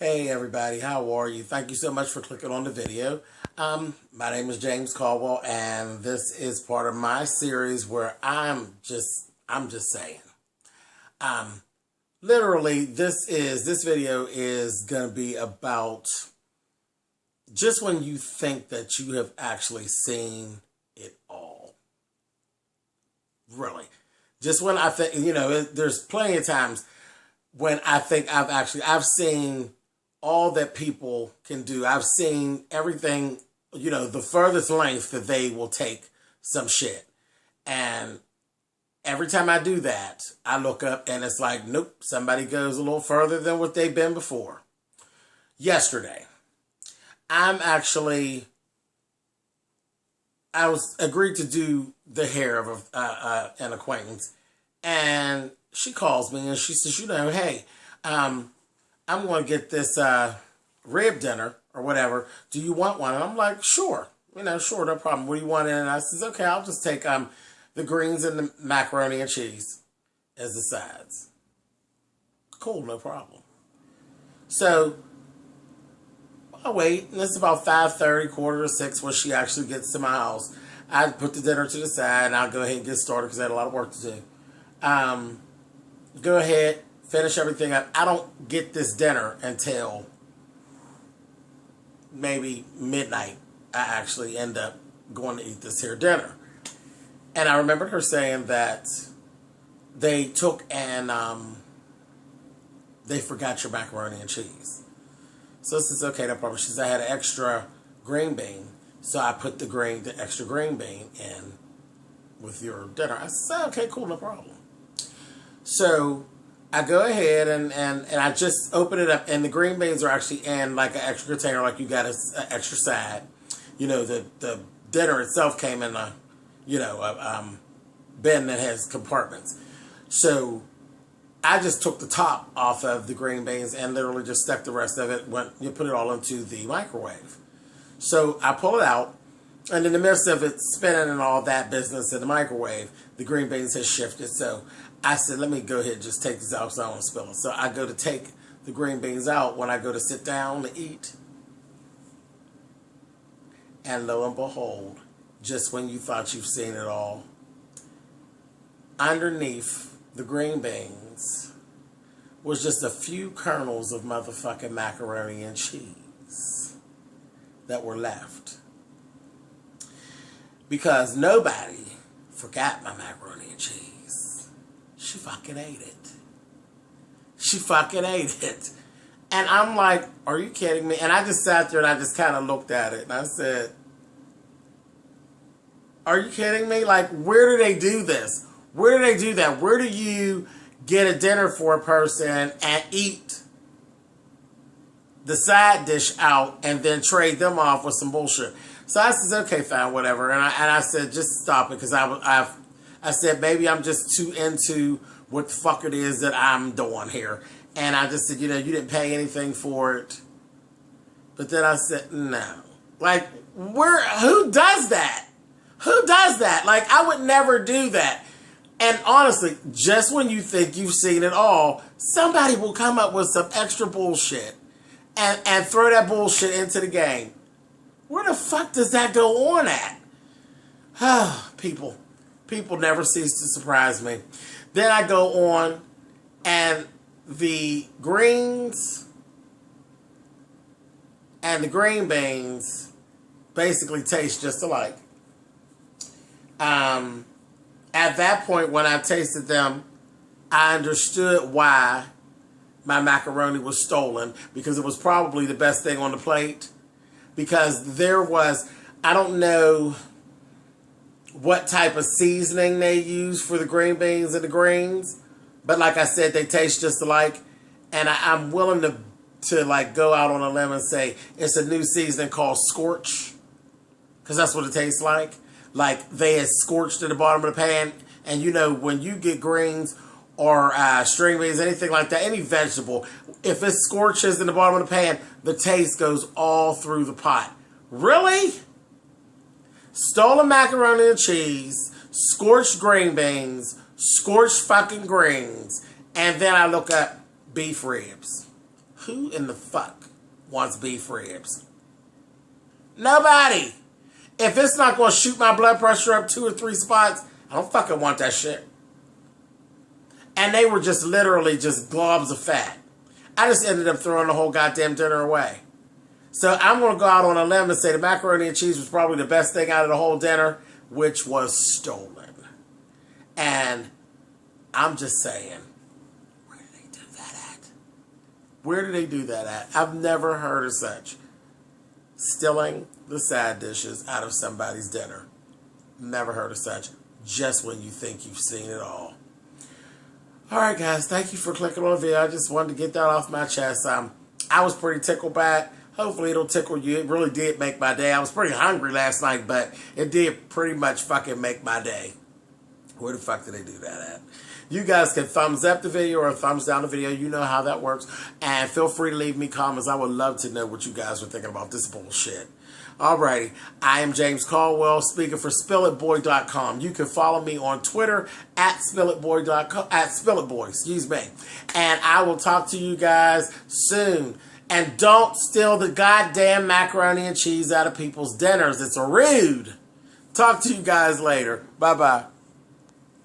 Hey everybody, how are you? Thank you so much for clicking on the video. My name is James Caldwell, and this is part of my series where I'm just saying. Literally, this video is gonna be about just when you think that you have actually seen it all. Really, just when I think there's plenty of times when I think I've seen all that people can do. I've seen everything, the furthest length that they will take some shit. And every time I do that, I look up and it's like, nope, somebody goes a little further than what they've been before. Yesterday, I was agreed to do the hair of an acquaintance. And she calls me and she says, hey, I'm going to get this rib dinner or whatever. Do you want one? And I'm like, sure. Sure, no problem. What do you want in? And I says, okay, I'll just take the greens and the macaroni and cheese as the sides. Cool, no problem. So I wait, and it's about 5:30, 5:45 when she actually gets to my house. I put the dinner to the side, and I'll go ahead and get started because I had a lot of work to do. Go ahead. Finish everything up. I don't get this dinner until maybe midnight. I actually end up going to eat this here dinner. And I remembered her saying that they took and they forgot your macaroni and cheese. So this is okay, no problem. She said I had an extra green bean, so I put the extra green bean in with your dinner. I said, okay, cool, no problem. So I go ahead and I just open it up, and the green beans are actually in like an extra container, like you got an extra side. The dinner itself came in a bin that has compartments. So I just took the top off of the green beans and literally just stuck the rest of it. You put it all into the microwave. So I pull it out, and in the midst of it spinning and all that business in the microwave, the green beans has shifted. So I said, let me go ahead and just take this out so I don't spill it. So I go to take the green beans out when I go to sit down to eat. And lo and behold, just when you thought you've seen it all, underneath the green beans was just a few kernels of motherfucking macaroni and cheese that were left. Because nobody forgot my macaroni and cheese. She fucking ate it. She fucking ate it. And I'm like, are you kidding me? And I just sat there and I just kind of looked at it and I said, are you kidding me? Like, where do they do this? Where do they do that? Where do you get a dinner for a person and eat the side dish out and then trade them off with some bullshit? So I said, okay, fine, whatever. And I said, just stop it, because I said, maybe I'm just too into what the fuck it is that I'm doing here. And I just said, you didn't pay anything for it. But then I said, no. Like, who does that? Who does that? Like, I would never do that. And honestly, just when you think you've seen it all, somebody will come up with some extra bullshit and throw that bullshit into the game. Where the fuck does that go on at? People never cease to surprise me. Then I go on, and the greens and the green beans basically taste just alike. At that point, when I tasted them, I understood why my macaroni was stolen, because it was probably the best thing on the plate. Because there was, I don't know what type of seasoning they use for the green beans and the greens, but like I said, they taste just alike. And I'm willing to like go out on a limb and say it's a new seasoning called Scorch, because that's what it tastes like. Like they had scorched at the bottom of the pan. And when you get greens or string beans, anything like that, any vegetable, if it scorches in the bottom of the pan, the taste goes all through the pot. Really? Stolen macaroni and cheese, scorched green beans, scorched fucking greens, and then I look up beef ribs. Who in the fuck wants beef ribs? Nobody. If it's not going to shoot my blood pressure up 2 or 3 spots, I don't fucking want that shit. And they were just literally just globs of fat. I just ended up throwing the whole goddamn dinner away. So I'm going to go out on a limb and say the macaroni and cheese was probably the best thing out of the whole dinner, which was stolen. And I'm just saying, where did they do that at? Where did they do that at? I've never heard of such. Stealing the side dishes out of somebody's dinner. Never heard of such. Just when you think you've seen it all. Alright guys, thank you for clicking on the video. I just wanted to get that off my chest. I was pretty tickled by it. Hopefully it'll tickle you. It really did make my day. I was pretty hungry last night, but it did pretty much fucking make my day. Where the fuck did they do that at? You guys can thumbs up the video or thumbs down the video. You know how that works. And feel free to leave me comments. I would love to know what you guys were thinking about this bullshit. Alrighty. I am James Caldwell, speaking for SpillItBoy.com. You can follow me on Twitter at SpillItBoy, excuse me. And I will talk to you guys soon. And don't steal the goddamn macaroni and cheese out of people's dinners. It's rude. Talk to you guys later. Bye-bye.